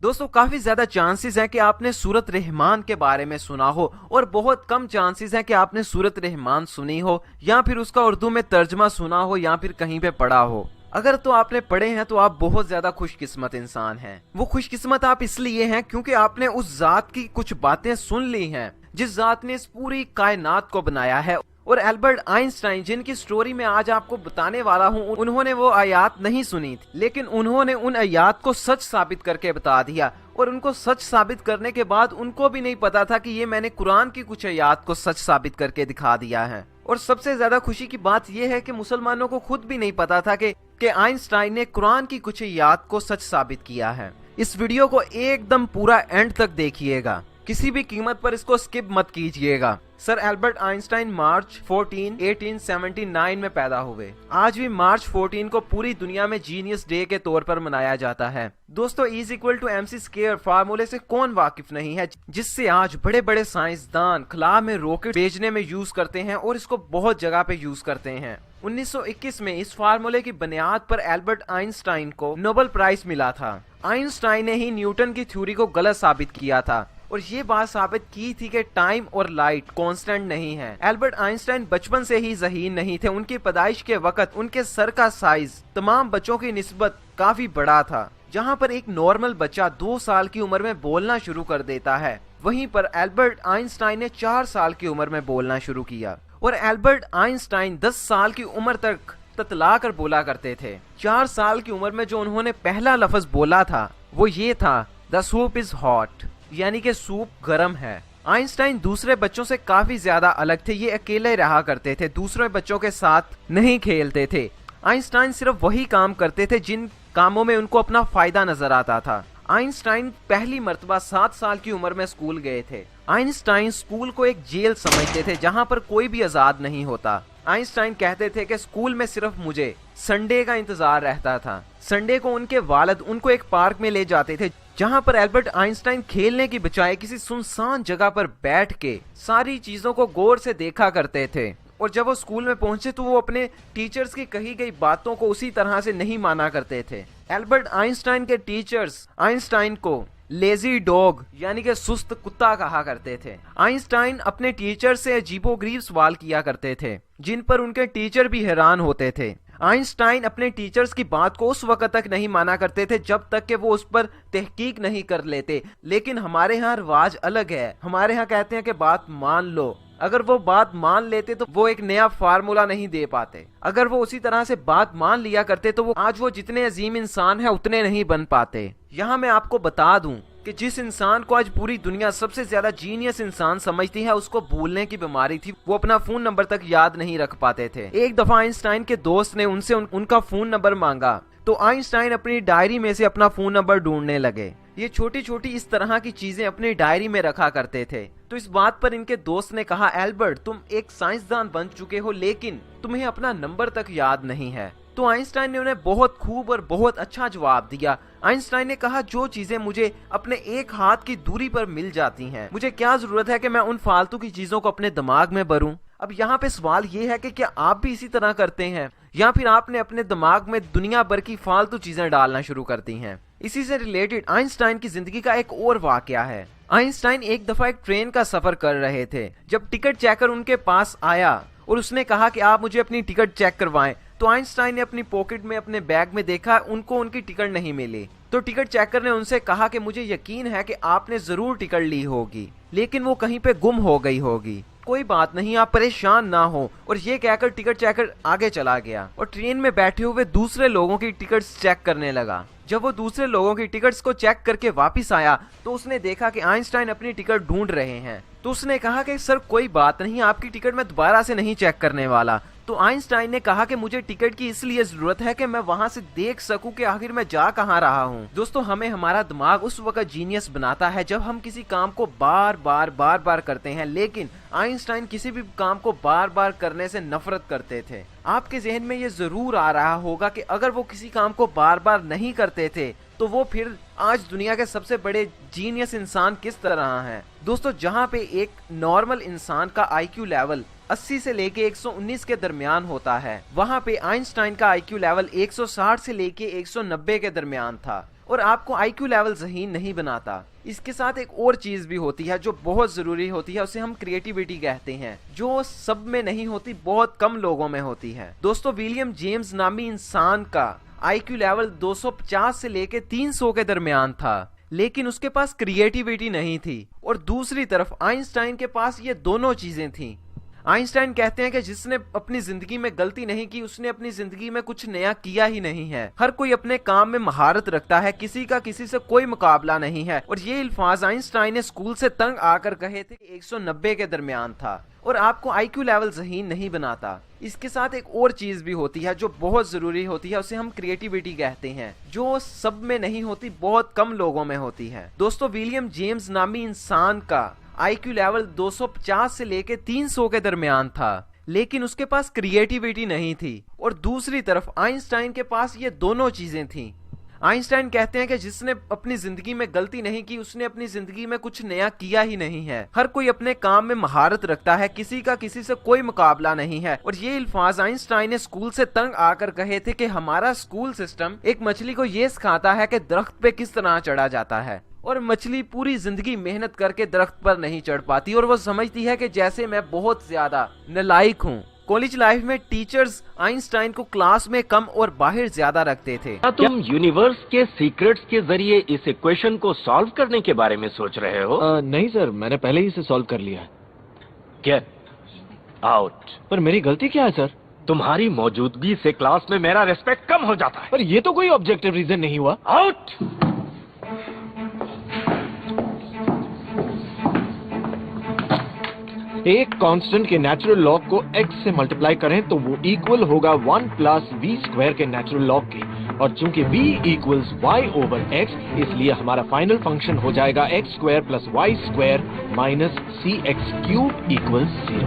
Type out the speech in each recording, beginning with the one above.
दोस्तों काफी ज्यादा चांसेस हैं कि आपने सूरत रहमान के बारे में सुना हो और बहुत कम चांसेस हैं कि आपने सूरत रहमान सुनी हो या फिर उसका उर्दू में तर्जमा सुना हो या फिर कहीं पे पढ़ा हो। अगर तो आपने पढ़े हैं तो आप बहुत ज्यादा खुशकिस्मत इंसान हैं। वो खुशकिस्मत आप इसलिए हैं क्योंकि आपने उस जात की कुछ बातें सुन ली हैं जिस जात ने इस पूरी कायनात को बनाया है। और एल्बर्ट आइंस्टाइन जिनकी स्टोरी में आज आपको बताने वाला हूँ, उन्होंने वो आयात नहीं सुनी थी, लेकिन उन्होंने उन आयात को सच साबित करके बता दिया। और उनको सच साबित करने के बाद उनको भी नहीं पता था कि ये मैंने कुरान की कुछ आयात को सच साबित करके दिखा दिया है। और सबसे ज्यादा खुशी की बात यह है कि मुसलमानों को खुद भी नहीं पता था कि आइंस्टाइन ने कुरान की कुछ आयात को सच साबित किया है। इस वीडियो को एकदम पूरा एंड तक देखिएगा, किसी भी कीमत पर इसको स्किप मत कीजिएगा। सर एल्बर्ट आइंस्टाइन मार्च 14, 1879 में पैदा हुए। आज भी मार्च 14 को पूरी दुनिया में जीनियस डे के तौर पर मनाया जाता है। दोस्तों E=mc² फार्मूले से कौन वाकिफ नहीं है, जिससे आज बड़े बड़े साइंसदान खला में रॉकेट भेजने में यूज करते हैं और इसको बहुत जगह पे यूज करते हैं। 1921 में इस फार्मूले की बुनियाद पर एल्बर्ट आइंस्टाइन को नोबेल प्राइज मिला था। आइंस्टाइन ने ही न्यूटन की थ्योरी को गलत साबित किया था और ये बात साबित की थी कि टाइम और लाइट कांस्टेंट नहीं है। एल्बर्ट आइंस्टाइन बचपन से ही ज़हीन नहीं थे। उनकी पैदाइश के वक्त उनके सर का साइज तमाम बच्चों की निस्बत काफी बड़ा था। जहाँ पर एक नॉर्मल बच्चा 2 साल की उम्र में बोलना शुरू कर देता है, वहीं पर एल्बर्ट आइंस्टाइन ने 4 साल की उम्र में बोलना शुरू किया। और एल्बर्ट आइंस्टाइन 10 साल की उम्र तक ततला कर बोला करते थे। 4 साल की उम्र में जो उन्होंने पहला लफ्ज बोला था वो ये था, द सूप इज हॉट, यानी कि सूप गर्म है। आइंस्टाइन दूसरे बच्चों से काफी ज्यादा अलग थे। ये अकेले रहा करते थे, दूसरे बच्चों के साथ नहीं खेलते थे। आइंस्टाइन सिर्फ वही काम करते थे जिन कामों में उनको अपना फायदा नजर आता था। आइंस्टाइन पहली मर्तबा 7 साल की उम्र में स्कूल गए थे। आइंस्टाइन स्कूल को एक जेल समझते थे जहाँ पर कोई भी आजाद नहीं होता। आइंस्टाइन कहते थे कि स्कूल में सिर्फ मुझे संडे का इंतजार रहता था। संडे को उनके वालिद उनको एक पार्क में ले जाते थे जहाँ पर एल्बर्ट आइंस्टाइन खेलने की बजाय किसी सुनसान जगह पर बैठ के सारी चीजों को गौर से देखा करते थे। और जब वो स्कूल में पहुंचे तो वो अपने टीचर्स की कही गई बातों को उसी तरह से नहीं माना करते थे। एल्बर्ट आइंस्टाइन के टीचर्स आइंस्टाइन को लेजी डॉग यानी कि सुस्त कुत्ता कहा करते थे। आइंस्टाइन अपने टीचर से अजीबोगरीब सवाल किया करते थे जिन पर उनके टीचर भी हैरान होते थे। आइंस्टाइन अपने टीचर्स की बात को उस वक्त तक नहीं माना करते थे जब तक कि वो उस पर तहकीक नहीं कर लेते। लेकिन हमारे यहाँ रिवाज अलग है। हमारे यहाँ कहते हैं कि बात मान लो। अगर वो बात मान लेते तो वो एक नया फार्मूला नहीं दे पाते। अगर वो उसी तरह से बात मान लिया करते तो वो आज वो जितने अजीम इंसान है उतने नहीं बन पाते। यहाँ मैं आपको बता दूं कि जिस इंसान को आज पूरी दुनिया सबसे ज्यादा जीनियस इंसान समझती है, उसको भूलने की बीमारी थी। वो अपना फोन नंबर तक याद नहीं रख पाते थे। एक दफा आइंस्टाइन के दोस्त ने उनसे उनका फोन नंबर मांगा तो आइंस्टाइन अपनी डायरी में से अपना फोन नंबर ढूंढने लगे। ये छोटी छोटी इस तरह की चीजें अपनी डायरी में रखा करते थे। तो इस बात पर इनके दोस्त ने कहा, एल्बर्ट तुम एक साइंसदान बन चुके हो लेकिन तुम्हें अपना नंबर तक याद नहीं है। तो आइंस्टाइन ने उन्हें बहुत खूब और बहुत अच्छा जवाब दिया। आइंस्टाइन ने कहा, जो चीजें मुझे अपने एक हाथ की दूरी पर मिल जाती हैं, मुझे क्या जरूरत है कि मैं उन फालतू की चीजों को अपने दिमाग में भरूं। अब यहाँ पे सवाल ये है कि क्या आप भी इसी तरह करते हैं या फिर आपने अपने दिमाग में दुनिया भर की फालतू चीजें डालना शुरू कर दी हैं। इसी से रिलेटेड आइंस्टाइन की जिंदगी का एक और वाकया है। आइंस्टाइन एक दफा एक ट्रेन का सफर कर रहे थे जब टिकट चेकर उनके पास आया और उसने कहा कि आप मुझे अपनी टिकट चेक करवाएं। तो आइंस्टाइन ने अपनी पॉकेट में अपने बैग में देखा, उनको उनकी टिकट नहीं मिली। तो टिकट चेकर ने उनसे कहा कि मुझे यकीन है कि आपने जरूर टिकट ली होगी लेकिन वो कहीं पे गुम हो गई होगी। कोई बात नहीं, आप परेशान ना हो। और ये कहकर टिकट चेकर आगे चला गया और ट्रेन में बैठे हुए दूसरे लोगों की टिकट्स चेक करने लगा। जब वो दूसरे लोगों की टिकट्स को चेक करके वापस आया तो उसने देखा कि आइंस्टाइन अपनी टिकट ढूंढ रहे हैं। तो उसने कहा कि सर कोई बात नहीं, आपकी टिकट मैं दोबारा से नहीं चेक करने वाला। तो आइंस्टाइन ने कहा कि मुझे टिकट की इसलिए जरूरत है कि मैं वहां से देख सकूं कि आखिर मैं जा कहां रहा हूं। दोस्तों हमें हमारा दिमाग उस वक्त जीनियस बनाता है जब हम किसी काम को बार बार करते हैं, लेकिन आइंस्टाइन किसी भी काम को बार बार करने से नफरत करते थे। आपके जहन में ये जरूर आ रहा होगा कि अगर वो किसी काम को बार बार नहीं करते थे तो वो फिर आज दुनिया के सबसे बड़े जीनियस इंसान किस तरह हैं। दोस्तों जहाँ पे एक नॉर्मल इंसान का IQ लेवल 80 से लेके 119 के दरमियान होता है, वहाँ पे आइंस्टाइन का IQ लेवल 160 से लेके 190 के दरमियान था। और आपको आईक्यू लेवल ज़हीन नहीं बनाता। इसके साथ एक और चीज भी होती है जो बहुत जरूरी होती है, उसे हम क्रिएटिविटी कहते हैं, जो सब में नहीं होती, बहुत कम लोगों में होती है। दोस्तों, विलियम जेम्स नामी इंसान का आईक्यू लेवल 250 से लेके 300 के दरमियान था, लेकिन उसके पास क्रिएटिविटी नहीं थी। और दूसरी तरफ आइंस्टाइन के पास ये दोनों चीजें थी। आइंस्टाइन कहते हैं कि जिसने अपनी जिंदगी में गलती नहीं की, उसने अपनी जिंदगी में कुछ नया किया ही नहीं है। हर कोई अपने काम में महारत रखता है, किसी का किसी से कोई मुकाबला नहीं है। और ये अल्फाज आइंस्टाइन ने स्कूल से तंग आकर कहे थे कि 190 के दरमियान था। और आपको आईक्यू लेवल ज़हीन नहीं बनाता। इसके साथ एक और चीज भी होती है जो बहुत जरूरी होती है, उसे हम क्रिएटिविटी कहते हैं, जो सब में नहीं होती, बहुत कम लोगों में होती है। दोस्तों, विलियम जेम्स नामी इंसान का आईक्यू लेवल 250 से लेके 300 के दरमियान था, लेकिन उसके पास क्रिएटिविटी नहीं थी। और दूसरी तरफ आइंस्टाइन के पास ये दोनों चीजें थी। आइंस्टाइन कहते हैं कि जिसने अपनी जिंदगी में गलती नहीं की, उसने अपनी जिंदगी में कुछ नया किया ही नहीं है। हर कोई अपने काम में महारत रखता है, किसी का किसी से कोई मुकाबला नहीं है। और ये अल्फाज आइंस्टाइन ने स्कूल से तंग आकर कहे थे कि हमारा स्कूल सिस्टम एक मछली को ये सिखाता है कि दरख्त पे किस तरह चढ़ा जाता है, और मछली पूरी जिंदगी मेहनत करके दरख्त पर नहीं चढ़ पाती, और वो समझती है कि जैसे मैं बहुत ज्यादा नालायक हूँ। कॉलेज लाइफ में टीचर्स आइंस्टाइन को क्लास में कम और बाहर ज्यादा रखते थे। क्या तुम यूनिवर्स के सीक्रेट्स के जरिए इस इक्वेशन को सॉल्व करने के बारे में सोच रहे हो? नहीं सर, मैंने पहले ही इसे सॉल्व कर लिया है। Get out. पर मेरी गलती क्या है सर? तुम्हारी मौजूदगी से क्लास में मेरा रिस्पेक्ट कम हो जाता है। पर ये तो कोई ऑब्जेक्टिव रीजन नहीं हुआ। आउट। एक कांस्टेंट के नेचुरल लॉग को x से मल्टीप्लाई करें तो वो इक्वल होगा 1 प्लस वी स्क्वायर के नेचुरल लॉग के, और चूंकि v equals y over x, इसलिए हमारा फाइनल फंक्शन हो जाएगा x square plus y square minus c x cube equals 0।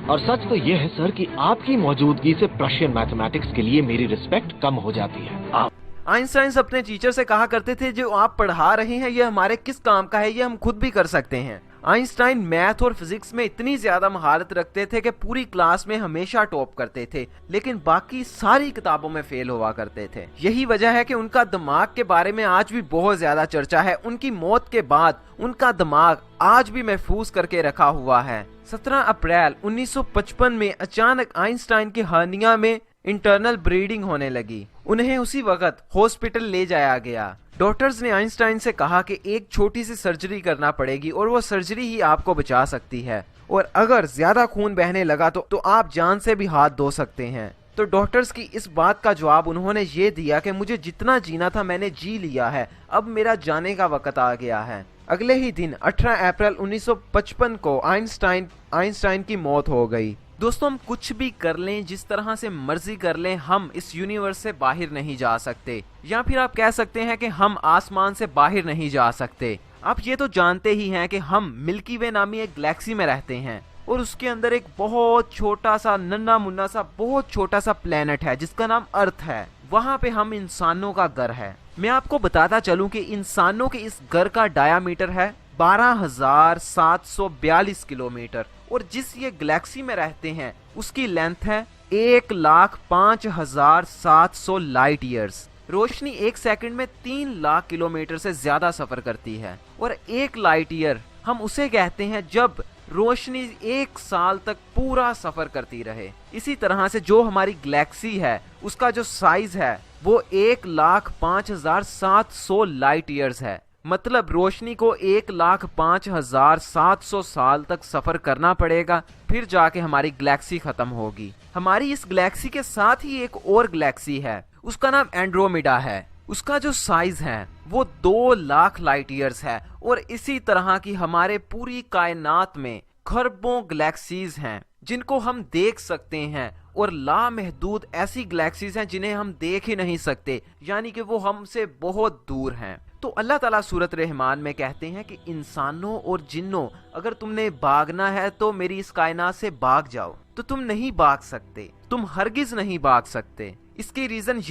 और सच तो ये है सर कि आपकी मौजूदगी से प्रशियन मैथमेटिक्स के लिए मेरी रिस्पेक्ट कम हो जाती है। आइंस्टाइन अपने टीचर से कहा करते थे, जो आप पढ़ा रहे हैं ये हमारे किस काम का है, ये हम खुद भी कर सकते हैं। आइंस्टाइन मैथ और फिजिक्स में इतनी ज्यादा महारत रखते थे कि पूरी क्लास में हमेशा टॉप करते थे, लेकिन बाकी सारी किताबों में फेल हुआ करते थे। यही वजह है कि उनका दिमाग के बारे में आज भी बहुत ज्यादा चर्चा है। उनकी मौत के बाद उनका दिमाग आज भी महफूज करके रखा हुआ है। 17 अप्रैल 1955 में अचानक आइंस्टाइन की हर्निया में इंटरनल ब्लीडिंग होने लगी। उन्हें उसी वक्त हॉस्पिटल ले जाया गया। डॉक्टर्स ने आइंस्टाइन से कहा कि एक छोटी सी सर्जरी करना पड़ेगी और वो सर्जरी ही आपको बचा सकती है, और अगर ज्यादा खून बहने लगा तो आप जान से भी हाथ धो सकते हैं। तो डॉक्टर्स की इस बात का जवाब उन्होंने ये दिया कि मुझे जितना जीना था मैंने जी लिया है, अब मेरा जाने का वक्त आ गया है। अगले ही दिन 18 अप्रैल 1955 को आइंस्टाइन की मौत हो गई। दोस्तों, हम कुछ भी कर लें, जिस तरह से मर्जी कर लें, हम इस यूनिवर्स से बाहर नहीं जा सकते, या फिर आप कह सकते हैं कि हम आसमान से बाहर नहीं जा सकते। आप ये तो जानते ही हैं कि हम मिल्की वे नामी एक गैलेक्सी में रहते हैं, और उसके अंदर एक बहुत छोटा सा नन्हा मुन्ना सा बहुत छोटा सा प्लेनेट है जिसका नाम अर्थ है। वहाँ पे हम इंसानों का घर है। मैं आपको बताता चलूं कि इंसानों के इस घर का डायामीटर है 12,742 किलोमीटर, और जिस ये गैलेक्सी में रहते हैं उसकी लेंथ है 1,05,700 लाइट ईयर्स। रोशनी एक सेकंड में 3 लाख किलोमीटर से ज्यादा सफर करती है, और एक लाइट ईयर हम उसे कहते हैं जब रोशनी 1 साल तक पूरा सफर करती रहे। इसी तरह से जो हमारी गैलेक्सी है उसका जो साइज है वो 1,05,700 लाइट ईयर्स है। मतलब रोशनी को 1,05,700 साल तक सफर करना पड़ेगा, फिर जाके हमारी गैलेक्सी खत्म होगी। हमारी इस गैलेक्सी के साथ ही एक और गैलेक्सी है, उसका नाम एंड्रोमेडा है। उसका जो साइज है वो 2 लाख लाइट ईयर्स है, और इसी तरह की हमारे पूरी कायनात में खरबों गैलेक्सीज हैं जिनको हम देख सकते हैं, और लामहदूद ऐसी गैलेक्सीज हैं जिन्हें हम देख ही नहीं सकते, यानी कि वो हमसे बहुत दूर हैं। तो अल्लाह ताला सूरत रहमान में कहते हैं कि इंसानों और जिन्नों, अगर तुमने भागना है तो मेरी इस कायनात से भाग जाओ। तो तुम नहीं भाग सकते, तुम हरगिज नहीं भाग सकते। इसकी रीजन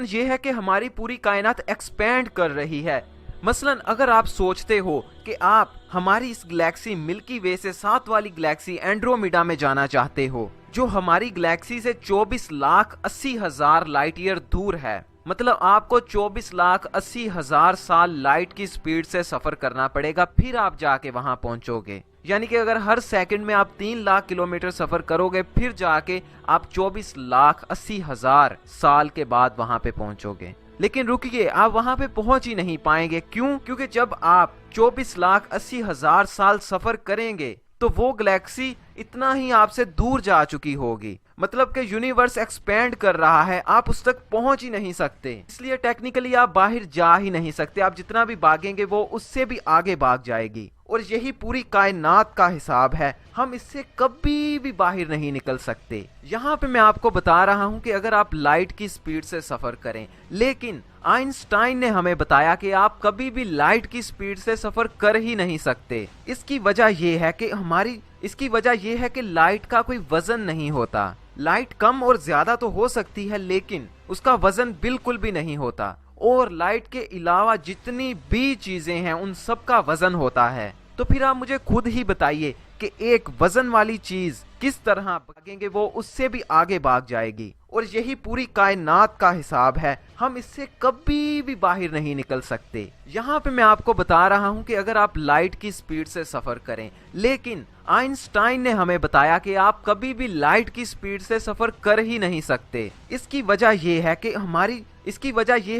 ये है कि हमारी पूरी कायनात एक्सपेंड कर रही है। मसलन अगर आप सोचते हो कि आप हमारी इस गैलेक्सी मिल्की वे से साथ वाली गैलेक्सी एंड्रोमेडा में जाना चाहते हो, जो हमारी गैलेक्सी से 24,80,000 लाइट ईयर दूर है, मतलब आपको 24,80,000 साल लाइट की स्पीड से सफर करना पड़ेगा, फिर आप जाके वहां पहुंचोगे। यानी कि अगर हर सेकंड में आप 3 लाख किलोमीटर सफर करोगे, फिर जाके आप 24,80,000 साल के बाद वहां पे पहुंचोगे। लेकिन रुकिए, आप वहां पे पहुंच ही नहीं पाएंगे। क्यों? क्योंकि जब आप 24,80,000 साल सफर करेंगे तो वो गैलेक्सी इतना ही आपसे दूर जा चुकी होगी। मतलब कि यूनिवर्स एक्सपेंड कर रहा है, आप उस तक पहुंच ही नहीं सकते। इसलिए टेक्निकली आप बाहर जा ही नहीं सकते। आप जितना भी भागेंगे वो उससे भी आगे भाग जाएगी। और यही पूरी कायनात का हिसाब है, हम इससे कभी भी बाहर नहीं निकल सकते। यहाँ पे मैं आपको बता रहा हूँ कि अगर आप लाइट की स्पीड से सफर करें, लेकिन आइंस्टाइन ने हमें बताया कि आप कभी भी लाइट की स्पीड से सफर कर ही नहीं सकते। इसकी वजह यह है कि लाइट का कोई वजन नहीं होता। लाइट कम और ज्यादा तो हो सकती है, लेकिन उसका वजन बिल्कुल भी नहीं होता। और लाइट के अलावा जितनी भी चीजें हैं उन सब का वजन होता है। तो फिर आप मुझे खुद ही बताइए कि एक वजन वाली चीज किस तरह भागेंगे वो उससे भी आगे भाग जाएगी। और यही पूरी कायनात का हिसाब है, हम इससे कभी भी बाहर नहीं निकल सकते। यहाँ पे मैं आपको बता रहा हूँ कि अगर आप लाइट की स्पीड से सफर करें, लेकिन आइंस्टाइन ने हमें बताया कि आप कभी भी लाइट की स्पीड से सफर कर ही नहीं सकते। इसकी वजह यह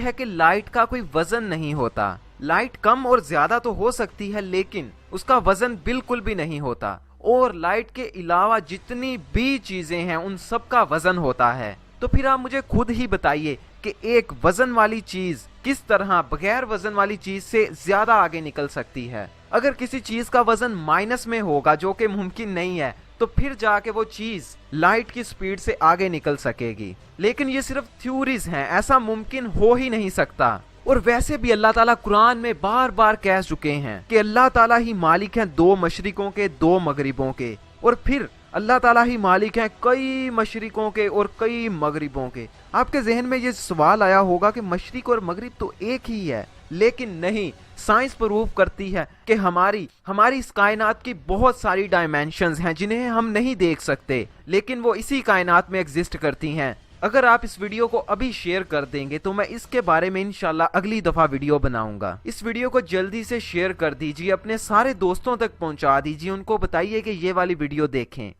है कि लाइट का कोई वजन नहीं होता। लाइट कम और ज्यादा तो हो सकती है, लेकिन उसका वजन बिल्कुल भी नहीं होता। और लाइट के अलावा जितनी भी चीजें हैं उन सब का वजन होता है। तो फिर आप मुझे खुद ही बताइए कि एक वजन वाली चीज किस तरह बगैर वजन वाली चीज से ज्यादा आगे निकल सकती है। अगर किसी चीज का वजन माइनस में होगा, जो कि मुमकिन नहीं है, तो फिर जाके वो चीज लाइट की स्पीड से आगे निकल सकेगी। लेकिन ये सिर्फ थ्योरीज हैं, ऐसा मुमकिन हो ही नहीं सकता। और वैसे भी अल्लाह ताला कुरान में बार बार कह चुके हैं कि अल्लाह ताला ही मालिक हैं 2 मशरिकों के 2 मगरिबों के। और फिर अल्लाह ताला ही मालिक हैं कई मशरिकों के और कई मगरिबों के। आपके जहन में ये सवाल आया होगा कि मशरिक और मगरिब तो एक ही है, लेकिन नहीं, साइंस प्रूव करती है कि हमारी इस कायनात की बहुत सारी डायमेंशंस हैं जिन्हें हम नहीं देख सकते, लेकिन वो इसी कायनात में एग्जिस्ट करती हैं। अगर आप इस वीडियो को अभी शेयर कर देंगे तो मैं इसके बारे में इंशाल्लाह अगली दफा वीडियो बनाऊंगा। इस वीडियो को जल्दी से शेयर कर दीजिए, अपने सारे दोस्तों तक पहुंचा दीजिए, उनको बताइए कि ये वाली वीडियो देखें।